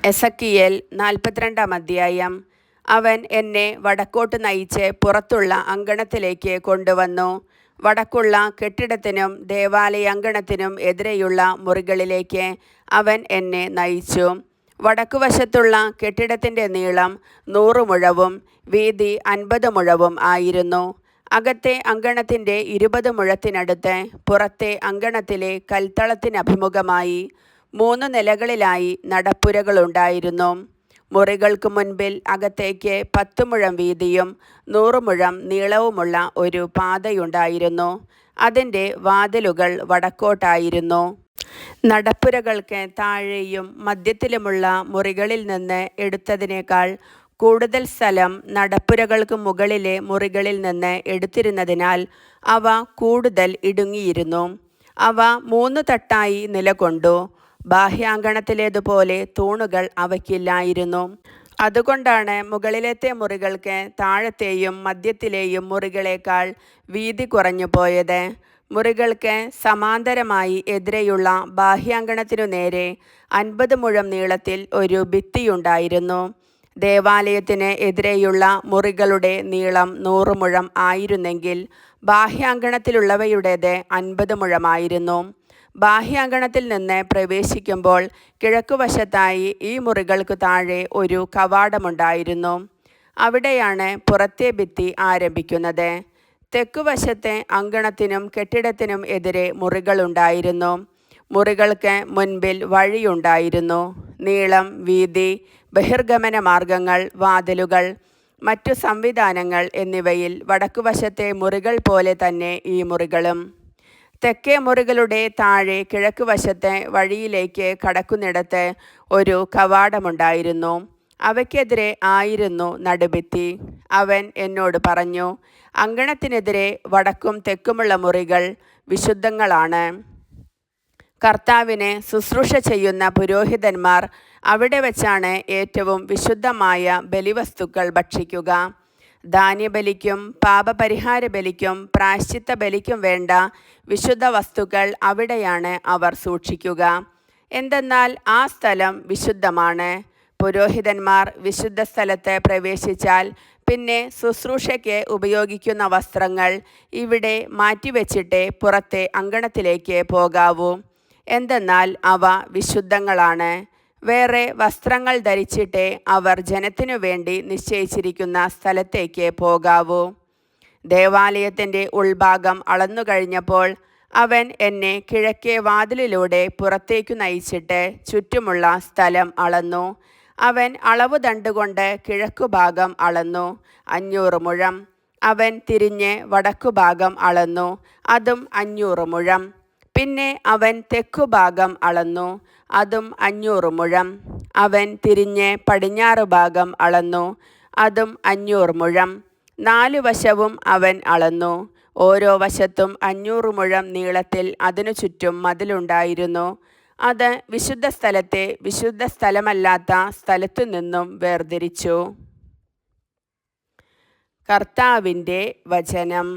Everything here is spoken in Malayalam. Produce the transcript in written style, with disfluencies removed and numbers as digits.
എസെക്കിയേൽ 42 അധ്യായം. അവൻ എന്നെ വടക്കോട്ട് നയിച്ച് പുറത്തുള്ള അങ്കണത്തിലേക്ക് കൊണ്ടുവന്നു. വടക്കുള്ള കെട്ടിടത്തിനും ദേവാലയാങ്കണത്തിനും എതിരെയുള്ള മുറികളിലേക്ക് അവൻ എന്നെ നയിച്ചു. വടക്കുവശത്തുള്ള കെട്ടിടത്തിൻ്റെ നീളം 100 മുഴവും വീതി 50 മുഴവും ആയിരുന്നു. അകത്തെ അങ്കണത്തിൻ്റെ 20 മുഴത്തിനടുത്ത് പുറത്തെ അങ്കണത്തിലെ കൽത്തളത്തിനഭിമുഖമായി 3 നിലകളിലായി നടപ്പുരകളുണ്ടായിരുന്നു. മുറികൾക്ക് മുൻപിൽ അകത്തേക്ക് 10 മുഴം വീതിയും 100 മുഴം നീളവുമുള്ള ഒരു പാതയുണ്ടായിരുന്നു. അതിൻ്റെ വാതിലുകൾ വടക്കോട്ടായിരുന്നു. നടപ്പുരകൾക്ക് താഴെയും മധ്യത്തിലുമുള്ള മുറികളിൽ നിന്ന് എടുത്തതിനേക്കാൾ കൂടുതൽ സ്ഥലം നടപ്പുരകൾക്ക് മുകളിലെ മുറികളിൽ നിന്ന് എടുത്തിരുന്നതിനാൽ അവ കൂടുതൽ ഇടുങ്ങിയിരുന്നു. അവ 3 തട്ടായി നിലകൊണ്ടു. ബാഹ്യാങ്കണത്തിലേതുപോലെ തൂണുകൾ അവയ്ക്കില്ലായിരുന്നു. അതുകൊണ്ടാണ് മുകളിലത്തെ മുറികൾക്ക് താഴത്തെയും മധ്യത്തിലെയും മുറികളേക്കാൾ വീതി കുറഞ്ഞു പോയത്. മുറികൾക്ക് സമാന്തരമായി എതിരെയുള്ള ബാഹ്യാങ്കണത്തിനു നേരെ 50 മുഴം നീളത്തിൽ ഒരു ഭിത്തിയുണ്ടായിരുന്നു. ദേവാലയത്തിന് എതിരെയുള്ള മുറികളുടെ നീളം 100 മുഴം ആയിരുന്നെങ്കിൽ ബാഹ്യാങ്കണത്തിലുള്ളവയുടേത് 50 മുഴമായിരുന്നു. ബാഹ്യാങ്കണത്തിൽ നിന്ന് പ്രവേശിക്കുമ്പോൾ കിഴക്കുവശത്തായി ഈ മുറികൾക്ക് താഴെ ഒരു കവാടമുണ്ടായിരുന്നു. അവിടെയാണ് പുറത്തെ ഭിത്തി ആരംഭിക്കുന്നത്. തെക്കുവശത്തെ അങ്കണത്തിനും കെട്ടിടത്തിനും എതിരെ മുറികളുണ്ടായിരുന്നു. മുറികൾക്ക് മുൻപിൽ വഴിയുണ്ടായിരുന്നു. നീളം, വീതി, ബഹിർഗമന മാർഗങ്ങൾ, വാതിലുകൾ, മറ്റു സംവിധാനങ്ങൾ എന്നിവയിൽ വടക്കുവശത്തെ മുറികൾ പോലെ തന്നെ ഈ മുറികളും. തെക്കേ മുറികളുടെ താഴെ കിഴക്ക് വശത്തെ വഴിയിലേക്ക് കടക്കുന്നിടത്ത് ഒരു കവാടമുണ്ടായിരുന്നു. അവയ്ക്കെതിരെ ആയിരുന്നു നടുഭിത്തി. അവൻ എന്നോട് പറഞ്ഞു, അങ്കണത്തിനെതിരെ വടക്കും തെക്കുമുള്ള മുറികൾ വിശുദ്ധങ്ങളാണ്. കർത്താവിന് ശുശ്രൂഷ ചെയ്യുന്ന പുരോഹിതന്മാർ അവിടെ വച്ചാണ് ഏറ്റവും വിശുദ്ധമായ ബലിവസ്തുക്കൾ ഭക്ഷിക്കുക. ധാന്യബലിക്കും പാപപരിഹാര ബലിക്കും പ്രായശ്ചിത്ത ബലിക്കും വേണ്ട വിശുദ്ധ വസ്തുക്കൾ അവിടെയാണ് അവർ സൂക്ഷിക്കുക. എന്തെന്നാൽ ആ സ്ഥലം വിശുദ്ധമാണ്. പുരോഹിതന്മാർ വിശുദ്ധ സ്ഥലത്ത് പ്രവേശിച്ചാൽ പിന്നെ ശുശ്രൂഷയ്ക്ക് ഉപയോഗിക്കുന്ന വസ്ത്രങ്ങൾ ഇവിടെ മാറ്റിവെച്ചിട്ടേ പുറത്തെ അങ്കണത്തിലേക്ക് പോകാവൂ. എന്തെന്നാൽ അവ വിശുദ്ധങ്ങളാണ്. വേറെ വസ്ത്രങ്ങൾ ധരിച്ചിട്ടേ അവർ ജനത്തിനു വേണ്ടി നിശ്ചയിച്ചിരിക്കുന്ന സ്ഥലത്തേക്ക് പോകാവൂ. ദേവാലയത്തിൻ്റെ ഉൾഭാഗം അളന്നു കഴിഞ്ഞപ്പോൾ അവൻ എന്നെ കിഴക്കേ വാതിലിലൂടെ പുറത്തേക്കു നയിച്ചിട്ട് ചുറ്റുമുള്ള സ്ഥലം അളന്നു. അവൻ അളവ് ദണ്ടുകൊണ്ട് കിഴക്കുഭാഗം അളന്നു, 500 മുഴം. അവൻ തിരിഞ്ഞ് വടക്കുഭാഗം അളന്നു, അതും 500 മുഴം. പിന്നെ അവൻ തെക്കുഭാഗം അളന്നു, അതും 500 മുഴം. അവൻ തിരിഞ്ഞ് പടിഞ്ഞാറ് ഭാഗം അളന്നു, അതും 500 മുഴം. 4 വശവും അവൻ അളന്നു. ഓരോ വശത്തും 500 മുഴം നീളത്തിൽ അതിനു ചുറ്റും മതിലുണ്ടായിരുന്നു. അത് വിശുദ്ധ സ്ഥലത്തെ വിശുദ്ധ സ്ഥലമല്ലാത്ത സ്ഥലത്തു നിന്നും വേർതിരിച്ചു. കർത്താവിൻ്റെ വചനം.